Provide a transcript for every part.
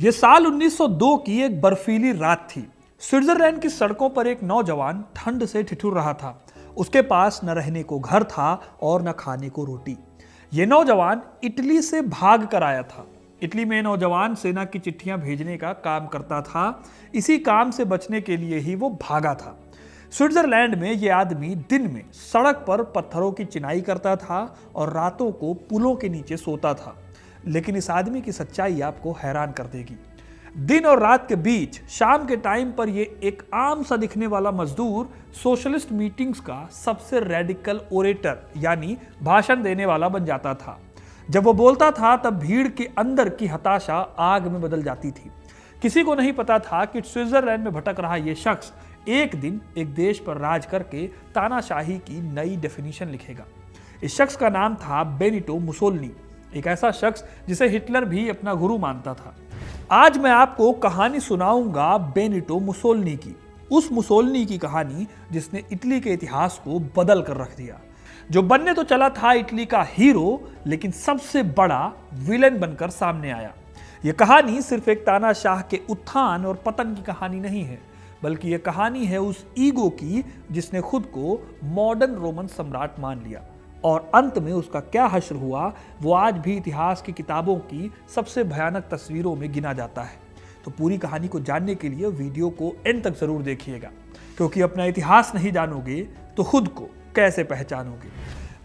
ये साल 1902 की एक बर्फीली रात थी। स्विट्जरलैंड की सड़कों पर एक नौजवान ठंड से ठिठुर रहा था। उसके पास न रहने को घर था और न खाने को रोटी। ये नौजवान इटली से भाग कर आया था। इटली में नौजवान सेना की चिट्ठियां भेजने का काम करता था। इसी काम से बचने के लिए ही वो भागा था। स्विट्जरलैंड में ये आदमी दिन में सड़क पर पत्थरों की चिनाई करता था और रातों को पुलों के नीचे सोता था। लेकिन इस आदमी की सच्चाई आपको हैरान कर देगी। दिन और रात के बीच शाम के टाइम पर ये एक आम सा दिखने वाला मजदूर सोशलिस्ट मीटिंग्स का सबसे रेडिकल ओरेटर यानी भाषण देने वाला बन जाता था। जब वो बोलता था तब भीड़ के अंदर की हताशा आग में बदल जाती थी। किसी को नहीं पता था कि स्विट्जरलैंड में भटक रहा यह शख्स एक दिन एक देश पर राज करके तानाशाही की नई डेफिनेशन लिखेगा। इस शख्स का नाम था बेनिटो मुसोलिनी, एक ऐसा शख्स जिसे हिटलर भी अपना गुरु मानता था। आज मैं आपको कहानी सुनाऊंगा बेनिटो मुसोलिनी की, उस मुसोलिनी की कहानी जिसने इटली के इतिहास को बदल कर रख दिया, जो बनने तो चला था इटली का हीरो, लेकिन सबसे बड़ा विलेन बनकर सामने आया। यह कहानी सिर्फ एक तानाशाह के उत्थान और पतन की कहानी नहीं है, बल्कि यह कहानी है उस ईगो की जिसने खुद को मॉडर्न रोमन सम्राट मान लिया और अंत में उसका क्या हश्र हुआ वो आज भी इतिहास की किताबों की सबसे भयानक तस्वीरों में गिना जाता है। तो पूरी कहानी को जानने के लिए वीडियो को एंड तक जरूर देखिएगा, क्योंकि अपना इतिहास नहीं जानोगे तो खुद को कैसे पहचानोगे।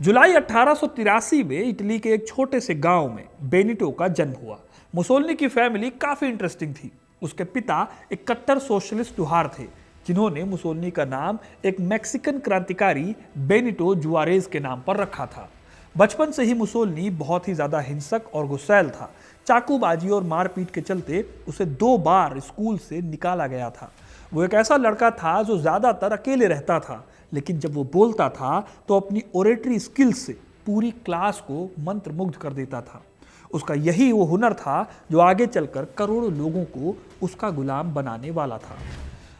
जुलाई 1883 में इटली के एक छोटे से गांव में बेनिटो का जन्म हुआ। मुसोलिनी की फैमिली काफी इंटरेस्टिंग थी। उसके पिता एक कट्टर सोशलिस्ट लुहार थे, जिन्होंने मुसोलिनी का नाम एक मैक्सिकन क्रांतिकारी बेनिटो जुआरेज के नाम पर रखा था। बचपन से ही मुसोलिनी बहुत ही ज्यादा हिंसक और गुस्सैल था। चाकूबाजी और मारपीट के चलते उसे 2 बार स्कूल से निकाला गया था। वो एक ऐसा लड़का था जो ज्यादातर अकेले रहता था, लेकिन जब वो बोलता था तो अपनी ओरेटरी स्किल्स से पूरी क्लास को मंत्रमुग्ध कर देता था। उसका यही वो हुनर था जो आगे चलकर करोड़ों लोगों को उसका गुलाम बनाने वाला था।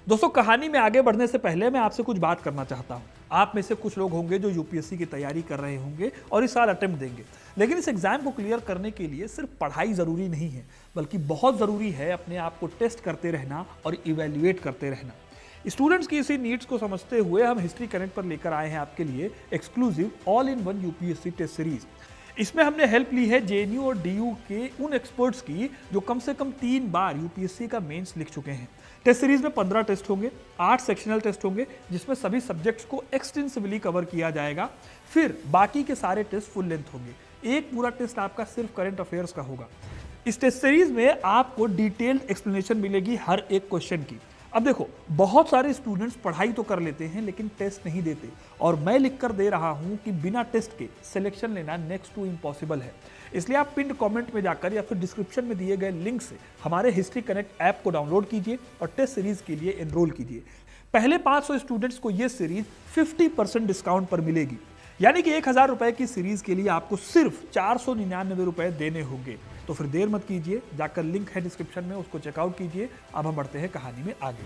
दोस्तों, कहानी में आगे बढ़ने से पहले मैं आपसे कुछ बात करना चाहता हूं। आप में से कुछ लोग होंगे जो यूपीएससी की तैयारी कर रहे होंगे और इस साल अटेम्प्ट देंगे, लेकिन इस एग्जाम को क्लियर करने के लिए सिर्फ पढ़ाई जरूरी नहीं है, बल्कि बहुत जरूरी है अपने आप को टेस्ट करते रहना और इवेल्युएट करते रहना। स्टूडेंट्स की इसी नीड्स को समझते हुए हम हिस्ट्री कनेक्ट पर लेकर आए हैं आपके लिए exclusive all in one UPSC test series. इसमें हमने हेल्प ली है जेएनयू और डीयू के उन एक्सपर्ट्स की जो कम से कम 3 बार यूपीएससी का मेंस लिख चुके हैं। टेस्ट सीरीज में 15 टेस्ट होंगे, 8 सेक्शनल टेस्ट होंगे, जिसमें सभी सब्जेक्ट्स को एक्सटेंसिवली कवर किया जाएगा। फिर बाकी के सारे टेस्ट फुल लेंथ होंगे। एक पूरा टेस्ट आपका सिर्फ करंट अफेयर्स का होगा। इस टेस्ट सीरीज में आपको डिटेल्ड एक्सप्लेनेशन मिलेगी हर एक क्वेश्चन की। अब देखो, बहुत सारे स्टूडेंट्स पढ़ाई तो कर लेते हैं लेकिन टेस्ट नहीं देते, और मैं लिख कर दे रहा हूं कि बिना टेस्ट के सिलेक्शन लेना नेक्स्ट टू इम्पॉसिबल है। इसलिए आप पिन कमेंट में जाकर या फिर डिस्क्रिप्शन में दिए गए लिंक से हमारे हिस्ट्री कनेक्ट ऐप को डाउनलोड कीजिए और टेस्ट सीरीज के लिए एनरोल कीजिए। पहले 500 स्टूडेंट्स को यह सीरीज 50% डिस्काउंट पर मिलेगी, यानी कि 1000 रुपए की सीरीज के लिए आपको सिर्फ 499 रुपए देने होंगे। तो फिर देर मत कीजिए, जाकर लिंक है डिस्क्रिप्शन में, उसको चेकआउट कीजिए। अब हम बढ़ते हैं कहानी में आगे।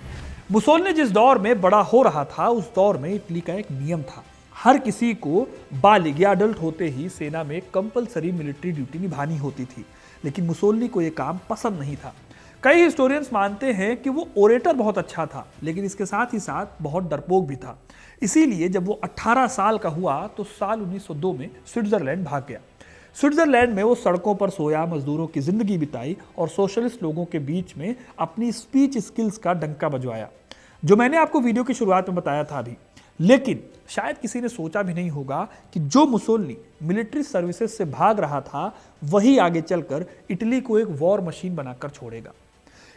मुसोलिनी जिस दौर में बड़ा हो रहा था, उस दौर में इटली का एक नियम था। हर किसी को बालिग या अडल्ट होते ही सेना में कंपलसरी मिलिट्री ड्यूटी निभानी होती थी, लेकिन मुसोलिनी को यह काम पसंद नहीं था। कई हिस्टोरियंस मानते हैं कि वो ओरेटर बहुत अच्छा था, लेकिन इसके साथ ही साथ बहुत डरपोक भी था। इसीलिए जब वो 18 साल का हुआ तो साल 1902 में स्विट्जरलैंड भाग गया। स्विट्जरलैंड में वो सड़कों पर सोया, मजदूरों की जिंदगी बिताई और सोशलिस्ट लोगों के बीच में अपनी स्पीच स्किल्स का डंका बजवाया, जो मैंने आपको वीडियो की शुरुआत में बताया था अभी। लेकिन शायद किसी ने सोचा भी नहीं होगा कि जो मुसोलिनी मिलिट्री सर्विसेज से भाग रहा था, वही आगे चलकर इटली को एक वॉर मशीन बनाकर छोड़ेगा।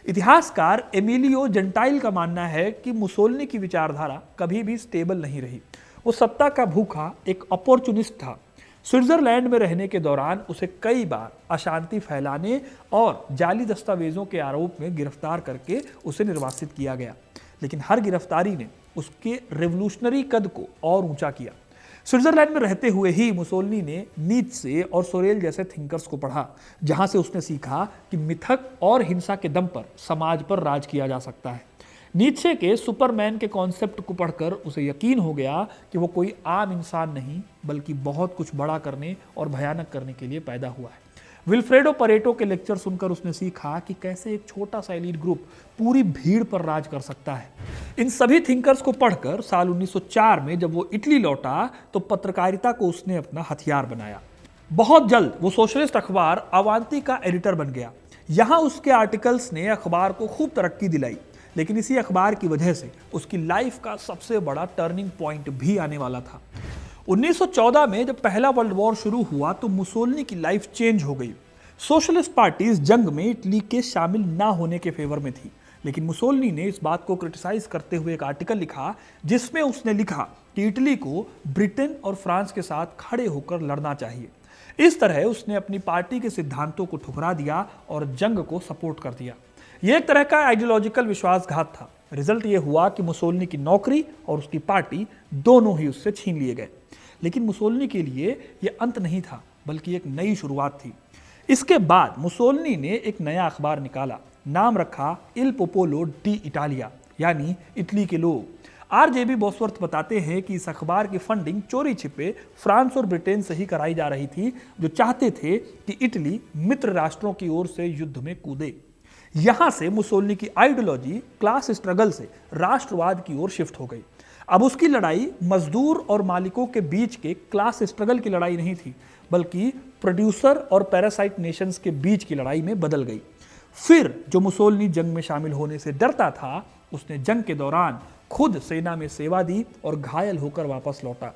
इतिहासकार एमिलियो जेंटाइल का मानना है कि मुसोलिनी की विचारधारा कभी भी स्टेबल नहीं रही। वो सत्ता का भूखा एक अपॉर्चुनिस्ट था। स्विट्जरलैंड में रहने के दौरान उसे कई बार अशांति फैलाने और जाली दस्तावेजों के आरोप में गिरफ्तार करके उसे निर्वासित किया गया, लेकिन हर गिरफ्तारी ने उसके रेवोल्यूशनरी कद को और ऊंचा किया। स्विट्जरलैंड में रहते हुए ही मुसोलिनी ने नीत्शे और सोरेल जैसे थिंकर्स को पढ़ा, जहां से उसने सीखा कि मिथक और हिंसा के दम पर समाज पर राज किया जा सकता है। नीत्शे के सुपरमैन के कॉन्सेप्ट को पढ़कर उसे यकीन हो गया कि वो कोई आम इंसान नहीं, बल्कि बहुत कुछ बड़ा करने और भयानक करने के लिए पैदा हुआ है। विल्फ्रेडो परेटो के लेक्चर सुनकर उसने सीखा कि कैसे एक छोटा सा एलीट ग्रुप पूरी भीड़ पर राज कर सकता है। इन सभी थिंकर्स को पढ़कर साल 1904 में जब वो इटली लौटा तो पत्रकारिता को उसने अपना हथियार बनाया। बहुत जल्द वो सोशलिस्ट अखबार अवांती का एडिटर बन गया। यहां उसके आर्टिकल्स ने अखबार को खूब तरक्की दिलाई, लेकिन इसी अखबार की वजह से उसकी लाइफ का सबसे बड़ा टर्निंग पॉइंट भी आने वाला था। 1914 में जब पहला वर्ल्ड वॉर शुरू हुआ तो मुसोलिनी की लाइफ चेंज हो गई। सोशलिस्ट पार्टी इस जंग में इटली के शामिल ना होने के फेवर में थी, लेकिन मुसोलिनी ने इस बात को क्रिटिसाइज करते हुए एक आर्टिकल लिखा जिसमें उसने लिखा कि इटली को ब्रिटेन और फ्रांस के साथ खड़े होकर लड़ना चाहिए। इस तरह उसने अपनी पार्टी के सिद्धांतों को ठुकरा दिया और जंग को सपोर्ट कर दिया। यह एक तरह का आइडियोलॉजिकल विश्वासघात था। रिजल्ट यह हुआ कि मुसोलिनी की नौकरी और उसकी पार्टी दोनों ही उससे छीन लिए गए। लेकिन मुसोलिनी के लिए यह अंत नहीं था, बल्कि एक नई शुरुआत थी। इसके बाद मुसोलिनी ने एक नया अखबार निकाला, नाम रखा इल पोपोलो डी इटालिया, यानी इटली के लोग। आरजेबी बॉसवर्थ बताते हैं कि इस अखबार की फंडिंग चोरी छिपे फ्रांस और ब्रिटेन से ही कराई जा रही थी, जो चाहते थे कि इटली मित्र राष्ट्रों की ओर से युद्ध में कूदे। यहां से मुसोलिनी की आइडियोलॉजी क्लास स्ट्रगल से राष्ट्रवाद की ओर शिफ्ट हो गई। अब उसकी लड़ाई मजदूर और मालिकों के बीच के क्लास स्ट्रगल की लड़ाई नहीं थी, बल्कि प्रोड्यूसर और पैरासाइट नेशंस के बीच की लड़ाई में बदल गई। फिर जो मुसोलिनी जंग में शामिल होने से डरता था, उसने जंग के दौरान खुद सेना में सेवा दी और घायल होकर वापस लौटा।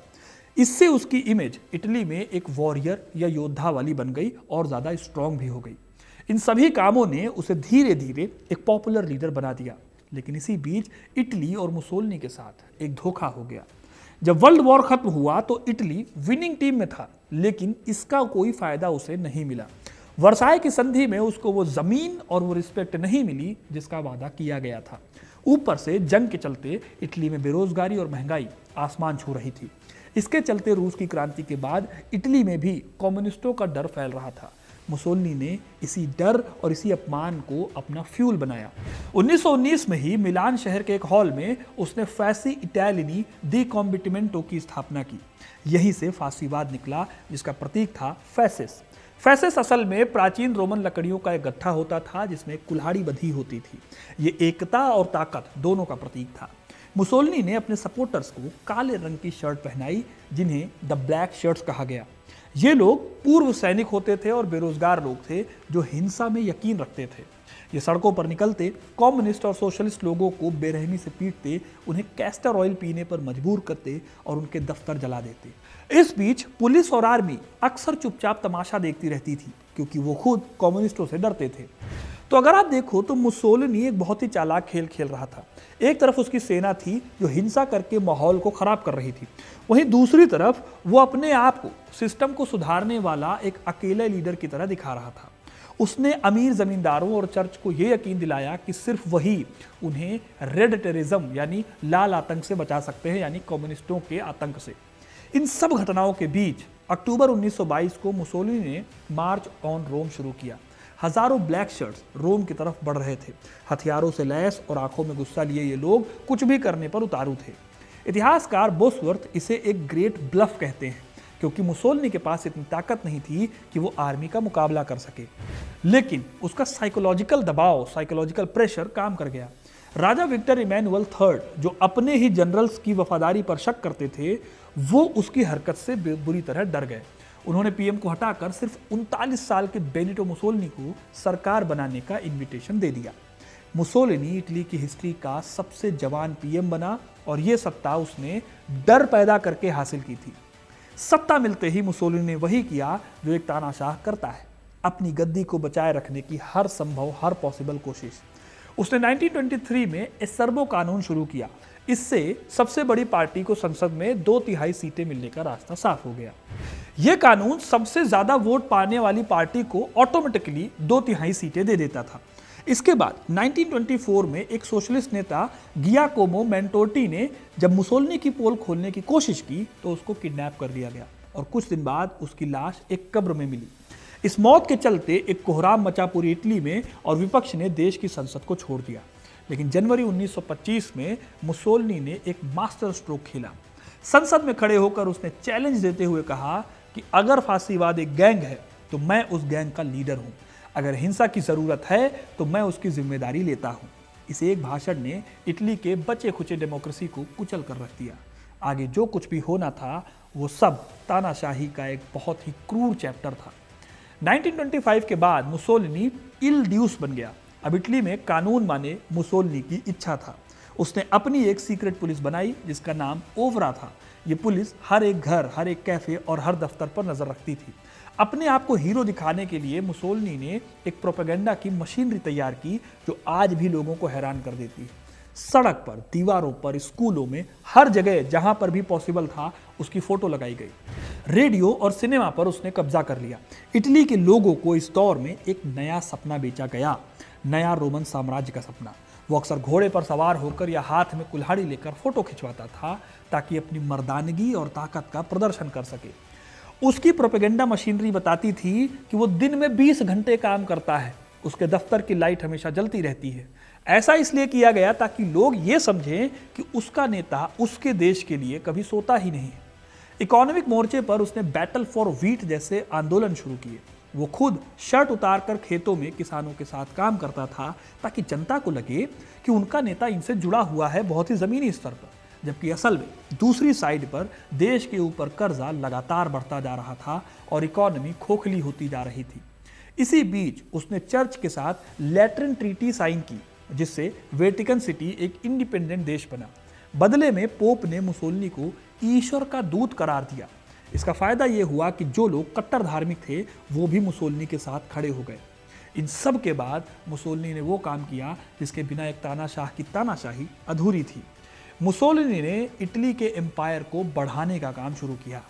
इससे उसकी इमेज इटली में एक वॉरियर या योद्धा वाली बन गई और ज्यादा स्ट्रांग भी हो गई। इन सभी कामों ने उसे धीरे धीरे एक पॉपुलर लीडर बना दिया। लेकिन इसी बीच इटली और मुसोलिनी के साथ एक धोखा हो गया। जब वर्ल्ड वॉर खत्म हुआ तो इटली विनिंग टीम में था, लेकिन इसका कोई फायदा उसे नहीं मिला। वर्साय की संधि में उसको वो जमीन और वो रिस्पेक्ट नहीं मिली जिसका वादा किया गया था। ऊपर से जंग के चलते इटली में बेरोजगारी और महंगाई आसमान छू रही थी। इसके चलते रूस की क्रांति के बाद इटली में भी कम्युनिस्टों का डर फैल रहा था। मुसोलिनी ने इसी डर और इसी अपमान को अपना फ्यूल बनाया। 1919 में ही मिलान शहर के एक हॉल में उसने फैसी इटैलिनी दी कॉम्बिटिमेंटो की स्थापना की। यहीं से फांसीवाद निकला, जिसका प्रतीक था फैसिस। फैसिस असल में प्राचीन रोमन लकड़ियों का एक गट्ठा होता था जिसमें कुल्हाड़ी बंधी होती थी। ये एकता और ताकत दोनों का प्रतीक था। मुसोलिनी ने अपने सपोर्टर्स को काले रंग की शर्ट पहनाई, जिन्हें द ब्लैक शर्ट्स कहा गया। ये लोग पूर्व सैनिक होते थे और बेरोजगार लोग थे जो हिंसा में यकीन रखते थे। ये सड़कों पर निकलते, कम्युनिस्ट और सोशलिस्ट लोगों को बेरहमी से पीटते, उन्हें कैस्टर ऑयल पीने पर मजबूर करते और उनके दफ्तर जला देते। इस बीच पुलिस और आर्मी अक्सर चुपचाप तमाशा देखती रहती थी, क्योंकि वो खुद कम्युनिस्टों से डरते थे। तो अगर आप देखो तो मुसोलिनी एक बहुत ही चालाक खेल खेल रहा था। एक तरफ उसकी सेना थी जो हिंसा करके माहौल को खराब कर रही थी, वहीं दूसरी तरफ वो अपने आप को सिस्टम को सुधारने वाला एक अकेले लीडर की तरह दिखा रहा था। उसने अमीर जमींदारों और चर्च को यह यकीन दिलाया कि सिर्फ वही उन्हें रेड टेररिज्म यानी लाल आतंक से बचा सकते हैं, यानी कम्युनिस्टों के आतंक से। इन सब घटनाओं के बीच अक्टूबर 1922 को मुसोलिनी ने मार्च ऑन रोम शुरू किया। हजारों ब्लैक शर्ट्स रोम की तरफ बढ़ रहे थे। हथियारों से लैस और आंखों में गुस्सा लिए ये लोग कुछ भी करने पर उतारू थे। इतिहासकार बोसवर्थ इसे एक ग्रेट ब्लफ कहते हैं, क्योंकि मुसोलिनी के पास इतनी ताकत नहीं थी कि वो आर्मी का मुकाबला कर सके, लेकिन उसका साइकोलॉजिकल दबाव, साइकोलॉजिकल प्रेशर काम कर गया। राजा विक्टर इमैनुअल थर्ड, जो अपने ही जनरल्स की वफादारी पर शक करते थे, वो उसकी हरकत से बुरी तरह डर गए। उन्होंने पीएम को हटाकर सिर्फ 39 साल के बेनिटो मुसोलिनी को सरकार बनाने का इनविटेशन दे दिया। मुसोलिनी इटली की हिस्ट्री का सबसे जवान पीएम बना और यह सत्ता उसने डर पैदा करके हासिल की थी। सत्ता मिलते ही मुसोलिनी ने वही किया जो एक तानाशाह करता है, अपनी गद्दी को बचाए रखने की हर संभव, हर पॉसिबल कोशिश। उसने 1923 में एसर्बो कानून शुरू किया। इससे सबसे बड़ी पार्टी को संसद में 2/3 सीटें मिलने का रास्ता साफ हो गया। यह कानून सबसे ज्यादा वोट पाने वाली पार्टी को ऑटोमेटिकली 2/3 सीटें दे देता था। इसके बाद 1924 में एक सोशलिस्ट नेता गियाकोमो मेंटोटी ने जब मुसोलिनी की पोल खोलने की कोशिश की तो उसको किडनैप कर लिया गया और कुछ दिन बाद उसकी लाश एक कब्र में मिली। इस मौत के चलते एक कोहराम मचा पूरी इटली में और विपक्ष ने देश की संसद को छोड़ दिया। लेकिन जनवरी 1925 में मुसोलिनी ने एक मास्टर स्ट्रोक खेला। संसद में खड़े होकर उसने चैलेंज देते हुए कहा कि अगर फांसीवाद एक गैंग है तो मैं उस गैंग का लीडर हूँ। अगर हिंसा की ज़रूरत है तो मैं उसकी जिम्मेदारी लेता हूँ। इस एक भाषण ने इटली के बचे खुचे डेमोक्रेसी को कुचल कर रख दिया। आगे जो कुछ भी होना था वो सब तानाशाही का एक बहुत ही क्रूर चैप्टर था। 1925 के बाद मुसोलिनी इल ड्यूस बन गया। अब इटली में कानून माने मुसोलिनी की इच्छा था। उसने अपनी एक सीक्रेट पुलिस बनाई जिसका नाम ओवरा था। ये पुलिस हर एक घर, हर एक कैफे और हर दफ्तर पर नजर रखती थी। अपने आप को हीरो दिखाने के लिए मुसोलिनी ने एक प्रोपेगेंडा की मशीनरी तैयार की जो आज भी लोगों को हैरान कर देती है। सड़क पर, दीवारों पर, स्कूलों में, हर जगह जहां पर भी पॉसिबल था उसकी फोटो लगाई गई। रेडियो और सिनेमा पर उसने कब्जा कर लिया। इटली के लोगों को इस दौर में एक नया सपना बेचा गया, नया रोमन साम्राज्य का सपना। वो अक्सर घोड़े पर सवार होकर या हाथ में कुल्हाड़ी लेकर फोटो खिंचवाता था ताकि अपनी मर्दानगी और ताकत का प्रदर्शन कर सके। उसकी प्रोपेगेंडा मशीनरी बताती थी कि वो दिन में 20 घंटे काम करता है, उसके दफ्तर की लाइट हमेशा जलती रहती है। ऐसा इसलिए किया गया ताकि लोग ये समझें कि उसका नेता उसके देश के लिए कभी सोता ही नहीं है। इकोनॉमिक मोर्चे पर उसने बैटल फॉर व्हीट जैसे आंदोलन शुरू किए। वो खुद शर्ट उतारकर खेतों में किसानों के साथ काम करता था ताकि जनता को लगे कि उनका नेता इनसे जुड़ा हुआ है बहुत ही जमीनी स्तर पर, जबकि असल में दूसरी साइड पर देश के ऊपर कर्जा लगातार बढ़ता जा रहा था और इकोनॉमी खोखली होती जा रही थी। इसी बीच उसने चर्च के साथ लैटरन ट्रीटी साइन की जिससे वेटिकन सिटी एक इंडिपेंडेंट देश बना। बदले में पोप ने मुसोलिनी को ईश्वर का दूत करार दिया। इसका फायदा यह हुआ कि जो लोग कट्टर धार्मिक थे वो भी मुसोलिनी के साथ खड़े हो गए। इन सब के बाद मुसोलिनी ने वो काम किया जिसके बिना एक तानाशाह की तानाशाही अधूरी थी। मुसोलिनी ने इटली के एम्पायर को बढ़ाने का काम शुरू किया।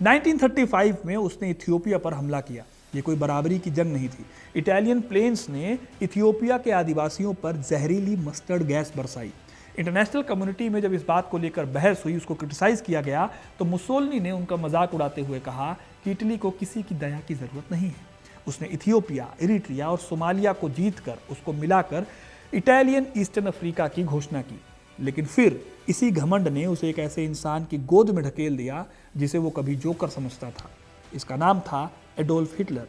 1935 में उसने इथियोपिया पर हमला किया। ये कोई बराबरी की जंग नहीं थी। इटालियन प्लेन्स ने इथियोपिया के आदिवासियों पर जहरीली मस्टर्ड गैस बरसाई। इंटरनेशनल कम्युनिटी में जब इस बात को लेकर बहस हुई, उसको क्रिटिसाइज किया गया, तो मुसोलिनी ने उनका मजाक उड़ाते हुए कहा कि इटली को किसी की दया की जरूरत नहीं है। उसने इथियोपिया, इरिट्रिया और सोमालिया को जीतकर उसको मिलाकर इटालियन ईस्टर्न अफ्रीका की घोषणा की। लेकिन फिर इसी घमंड ने उसे एक ऐसे इंसान की गोद में ढकेल दिया जिसे वो कभी जोकर समझता था। इसका नाम था एडोल्फ हिटलर।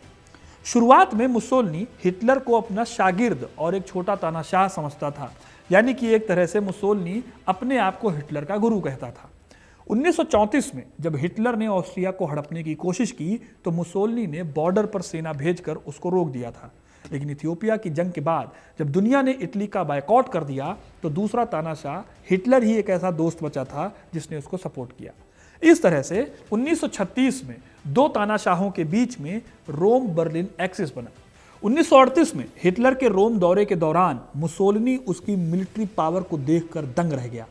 शुरुआत में मुसोलिनी हिटलर को अपना शागिर्द और एक छोटा तानाशाह समझता था, यानी कि एक तरह से मुसोलिनी अपने आप को हिटलर का गुरु कहता था। 1934 में जब हिटलर ने ऑस्ट्रिया को हड़पने की कोशिश की तो मुसोलिनी ने बॉर्डर पर सेना भेजकर उसको रोक दिया था। लेकिन इथियोपिया की जंग के बाद जब दुनिया ने इटली का बायकॉट कर दिया तो दूसरा तानाशाह हिटलर ही एक ऐसा दोस्त बचा था जिसने उसको सपोर्ट किया। इस तरह से 1936 में दो तानाशाहों के बीच में रोम बर्लिन एक्सिस बना। 1938 में हिटलर के रोम दौरे के दौरान मुसोलिनी उसकी मिलिट्री पावर को देखकर दंग रह गया।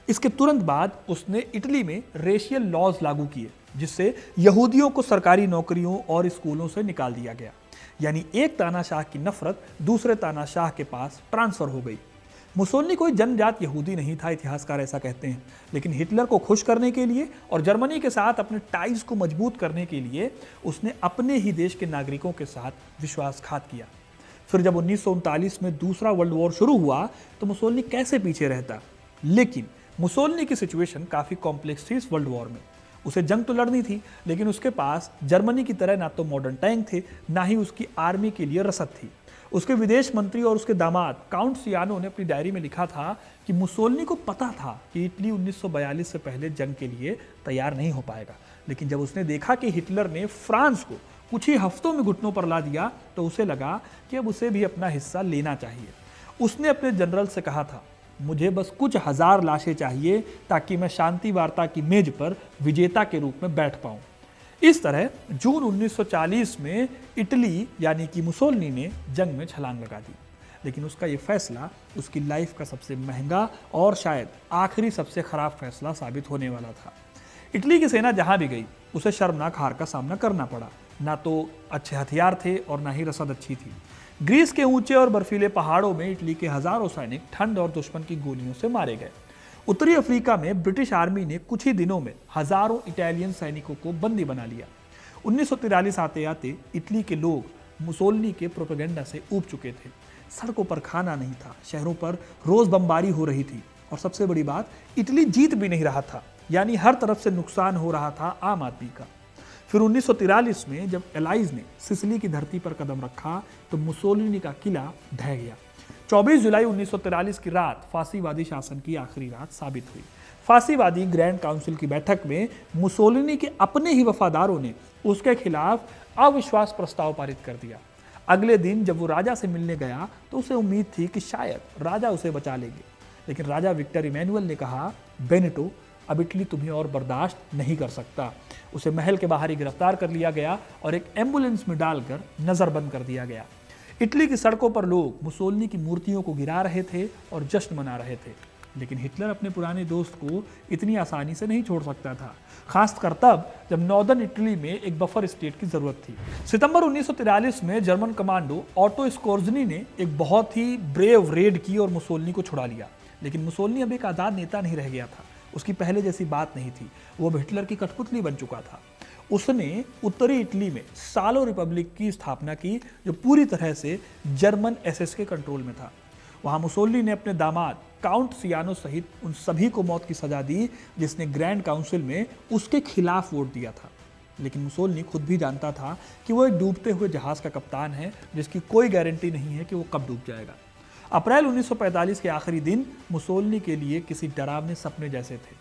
इसके तुरंत बाद उसने इटली में रेशियल लॉज लागू किए जिससे यहूदियों को सरकारी नौकरियों और स्कूलों से निकाल दिया गया। यानी एक तानाशाह की नफरत दूसरे तानाशाह के पास ट्रांसफर हो गई। मुसोलिनी कोई जन्मजात यहूदी नहीं था, इतिहासकार ऐसा कहते हैं, लेकिन हिटलर को खुश करने के लिए और जर्मनी के साथ अपने टाइज को मजबूत करने के लिए उसने अपने ही देश के नागरिकों के साथ विश्वासघात किया। फिर जब 1939 में दूसरा वर्ल्ड वॉर शुरू हुआ तो मुसोलिनी कैसे पीछे रहता। लेकिन मुसोलिनी की सिचुएशन काफ़ी कॉम्प्लेक्स थी इस वर्ल्ड वॉर में। उसे जंग तो लड़नी थी लेकिन उसके पास जर्मनी की तरह ना तो मॉडर्न टैंक थे, ना ही उसकी आर्मी के लिए रसद थी। उसके विदेश मंत्री और उसके दामाद काउंट सियानो ने अपनी डायरी में लिखा था कि मुसोलिनी को पता था कि इटली 1942 से पहले जंग के लिए तैयार नहीं हो पाएगा, लेकिन जब उसने देखा कि हिटलर ने फ्रांस को कुछ ही हफ्तों में घुटनों पर ला दिया तो उसे लगा कि अब उसे भी अपना हिस्सा लेना चाहिए। उसने अपने जनरल से कहा था, मुझे बस कुछ हजार लाशें चाहिए ताकि मैं शांति वार्ता की मेज पर विजेता के रूप में बैठ पाऊं। इस तरह जून 1940 में इटली यानी कि मुसोलिनी ने जंग में छलांग लगा दी। लेकिन उसका ये फैसला उसकी लाइफ का सबसे महंगा और शायद आखिरी सबसे खराब फैसला साबित होने वाला था। इटली की सेना जहां भी गई उसे शर्मनाक हार का सामना करना पड़ा। ना तो अच्छे हथियार थे और ना ही रसद अच्छी थी। ग्रीस के ऊंचे और बर्फीले पहाड़ों में इटली के हजारों सैनिक ठंड और दुश्मन की गोलियों से मारे गए। उत्तरी अफ्रीका में ब्रिटिश आर्मी ने कुछ ही दिनों में हजारों इटालियन सैनिकों को बंदी बना लिया। 1943 आते आते इटली के लोग मुसोलिनी के प्रोपेगेंडा से ऊब चुके थे। सड़कों पर खाना नहीं था, शहरों पर रोज बमबारी हो रही थी और सबसे बड़ी बात, इटली जीत भी नहीं रहा था, यानी हर तरफ से नुकसान हो रहा था आम आदमी का। फिर 1943 में जब एलाइज ने सिसिली की धरती पर कदम रखा तो मुसोलिनी का किला ढह गया। 24 जुलाई 1943 की रात फांसीवादी शासन की आखिरी रात साबित हुई। फांसीवादी ग्रैंड काउंसिल की बैठक में मुसोलिनी के अपने ही वफादारों ने उसके खिलाफ अविश्वास प्रस्ताव पारित कर दिया। अगले दिन जब वो राजा से मिलने गया तो उसे उम्मीद थी कि शायद राजा उसे बचा लेंगे, लेकिन राजा विक्टर इमैनुअल ने कहा, बेनेटो, अब इटली तुम्हें और बर्दाश्त नहीं कर सकता। उसे महल के बाहर ही गिरफ्तार कर लिया गया और एक एम्बुलेंस में डालकर नजरबंद कर दिया गया। इटली की सड़कों पर लोग मुसोलिनी की मूर्तियों को गिरा रहे थे और जश्न मना रहे थे, लेकिन हिटलर अपने पुराने दोस्त को इतनी आसानी से नहीं छोड़ सकता था, खासकर तब जब नॉर्दर्न इटली में एक बफर स्टेट की जरूरत थी। सितंबर 1943 में जर्मन कमांडो ऑटो स्कोर्जनी ने एक बहुत ही ब्रेव रेड की और मुसोलिनी को छुड़ा लिया, लेकिन मुसोलिनी अब एक आजाद नेता नहीं रह गया था। उसकी पहले जैसी बात नहीं थी, वो अब हिटलर की कठपुतली बन चुका था। उसने उत्तरी इटली में सालो रिपब्लिक की स्थापना की, जो पूरी तरह से जर्मन एसएस के कंट्रोल में था। वहां मुसोलिनी ने अपने दामाद काउंट सियानो सहित उन सभी को मौत की सजा दी जिसने ग्रैंड काउंसिल में उसके खिलाफ वोट दिया था। लेकिन मुसोलिनी खुद भी जानता था कि वो एक डूबते हुए जहाज का कप्तान है जिसकी कोई गारंटी नहीं है कि वो कब डूब जाएगा। अप्रैल 1945 के आखिरी दिन मुसोलिनी के लिए किसी डरावने सपने जैसे थे।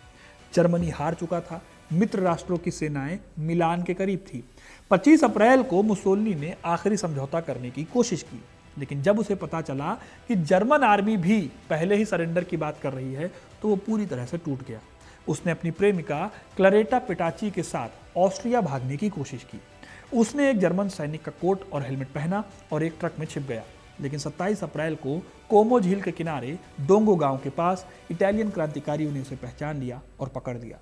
जर्मनी हार चुका था, मित्र राष्ट्रों की सेनाएं मिलान के करीब थी। 25 अप्रैल को मुसोलिनी ने आखिरी समझौता करने की कोशिश की, लेकिन जब उसे पता चला कि जर्मन आर्मी भी पहले ही सरेंडर की बात कर रही है तो वो पूरी तरह से टूट गया। उसने अपनी प्रेमिका क्लरेटा पेटाची के साथ ऑस्ट्रिया भागने की कोशिश की। उसने एक जर्मन सैनिक का कोट और हेलमेट पहना और एक ट्रक में छिप गया, लेकिन 27 अप्रैल को कोमो झील के किनारे डोंगो गांव के पास इटालियन क्रांतिकारियों ने उसे पहचान लिया और पकड़ लिया।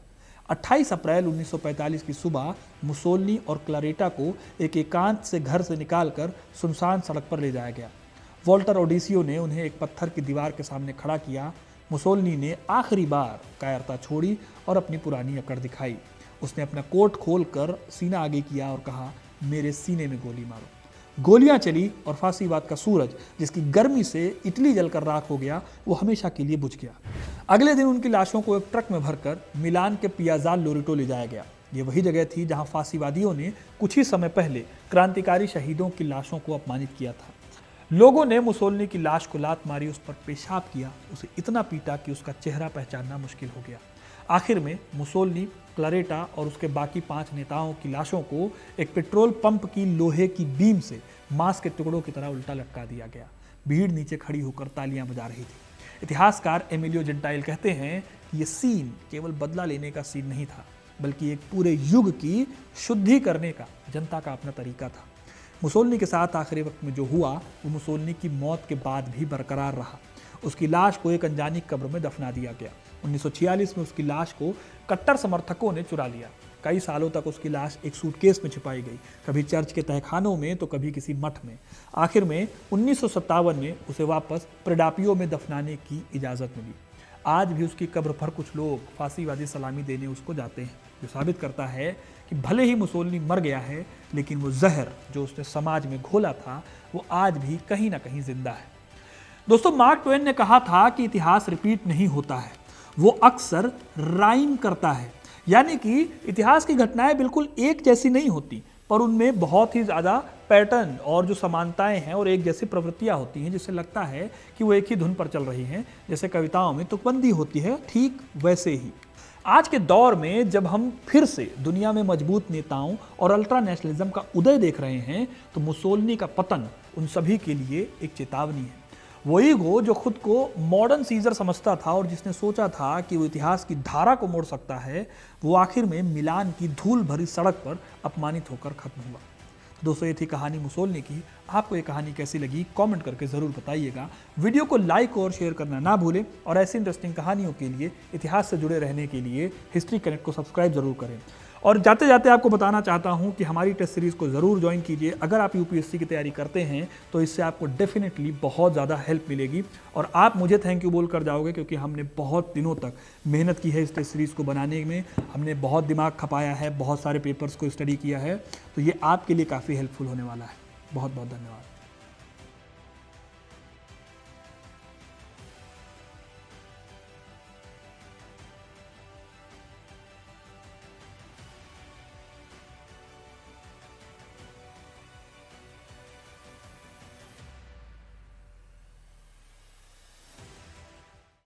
28 अप्रैल 1945 की सुबह मुसोलिनी और क्लरेटा को एक एकांत से घर से निकालकर सुनसान सड़क पर ले जाया गया। वॉल्टर ओडिसियो ने उन्हें एक पत्थर की दीवार के सामने खड़ा किया। मुसोलिनी ने आखिरी बार कायरता छोड़ी और अपनी पुरानी अकड़ दिखाई। उसने अपना कोट खोलकर सीना आगे किया और कहा, मेरे सीने में गोली मारो। गोलियां चली और फांसीवाद का सूरज, जिसकी गर्मी से इटली जलकर राख हो गया, वो हमेशा के लिए बुझ गया। अगले दिन उनकी लाशों को एक ट्रक में भरकर मिलान के पियाज़ाल लोरेटो ले जाया गया। ये वही जगह थी जहां फांसीवादियों ने कुछ ही समय पहले क्रांतिकारी शहीदों की लाशों को अपमानित किया था। लोगों ने मुसोलिनी की लाश को लात मारी, उस पर पेशाब किया, उसे इतना पीटा कि उसका चेहरा पहचानना मुश्किल हो गया। आखिर में मुसोलिनी, क्लरेटा और उसके बाकी 5 नेताओं की लाशों को एक पेट्रोल पंप की लोहे की बीम से मांस के टुकड़ों की तरह उल्टा लटका दिया गया। भीड़ नीचे खड़ी होकर तालियां बजा रही थी। इतिहासकार एमिलियो जेंटाइल कहते हैं कि ये सीन केवल बदला लेने का सीन नहीं था, बल्कि एक पूरे युग की शुद्धि करने का जनता का अपना तरीका था। मुसोलिनी के साथ आखिरी वक्त में जो हुआ वो मुसोलिनी की मौत के बाद भी बरकरार रहा। उसकी लाश को एक अनजानी कब्र में दफना दिया गया। 1946 में उसकी लाश को कट्टर समर्थकों ने चुरा लिया। कई सालों तक उसकी लाश एक सूटकेस में छिपाई गई, कभी चर्च के तहखानों में तो कभी किसी मठ में। आखिर में 1957 में उसे वापस प्रेडापियो में दफनाने की इजाज़त मिली। आज भी उसकी कब्र पर कुछ लोग फांसीवादी सलामी देने उसको जाते हैं, जो साबित करता है कि भले ही मुसोलिनी मर गया है, लेकिन वो जहर जो उसने समाज में घोला था वो आज भी कहीं ना कहीं जिंदा है। दोस्तों, मार्क ट्वेन ने कहा था कि इतिहास रिपीट नहीं होता है, वो अक्सर राइम करता है। यानी कि इतिहास की घटनाएं बिल्कुल एक जैसी नहीं होती, पर उनमें बहुत ही ज़्यादा पैटर्न और जो समानताएं हैं और एक जैसी प्रवृत्तियां होती हैं, जिससे लगता है कि वो एक ही धुन पर चल रही हैं। जैसे कविताओं में तुकबंदी होती है, ठीक वैसे ही आज के दौर में जब हम फिर से दुनिया में मजबूत नेताओं और अल्ट्रा नेशनलिज्म का उदय देख रहे हैं, तो मुसोलिनी का पतन उन सभी के लिए एक चेतावनी है। वो ईगो जो खुद को मॉडर्न सीजर समझता था और जिसने सोचा था कि वो इतिहास की धारा को मोड़ सकता है, वो आखिर में मिलान की धूल भरी सड़क पर अपमानित होकर खत्म हुआ। दोस्तों, ये थी कहानी मुसोलिनी की। आपको ये कहानी कैसी लगी कमेंट करके ज़रूर बताइएगा। वीडियो को लाइक और शेयर करना ना भूलें और ऐसी इंटरेस्टिंग कहानियों के लिए, इतिहास से जुड़े रहने के लिए हिस्ट्री कनेक्ट को सब्सक्राइब जरूर करें। और जाते जाते आपको बताना चाहता हूं कि हमारी टेस्ट सीरीज़ को ज़रूर ज्वाइन कीजिए। अगर आप यूपीएससी की तैयारी करते हैं तो इससे आपको डेफिनेटली बहुत ज़्यादा हेल्प मिलेगी और आप मुझे थैंक यू बोल कर जाओगे, क्योंकि हमने बहुत दिनों तक मेहनत की है इस टेस्ट सीरीज़ को बनाने में। हमने बहुत दिमाग खपाया है, बहुत सारे पेपर्स को स्टडी किया है, तो ये आपके लिए काफ़ी हेल्पफुल होने वाला है। बहुत बहुत धन्यवाद।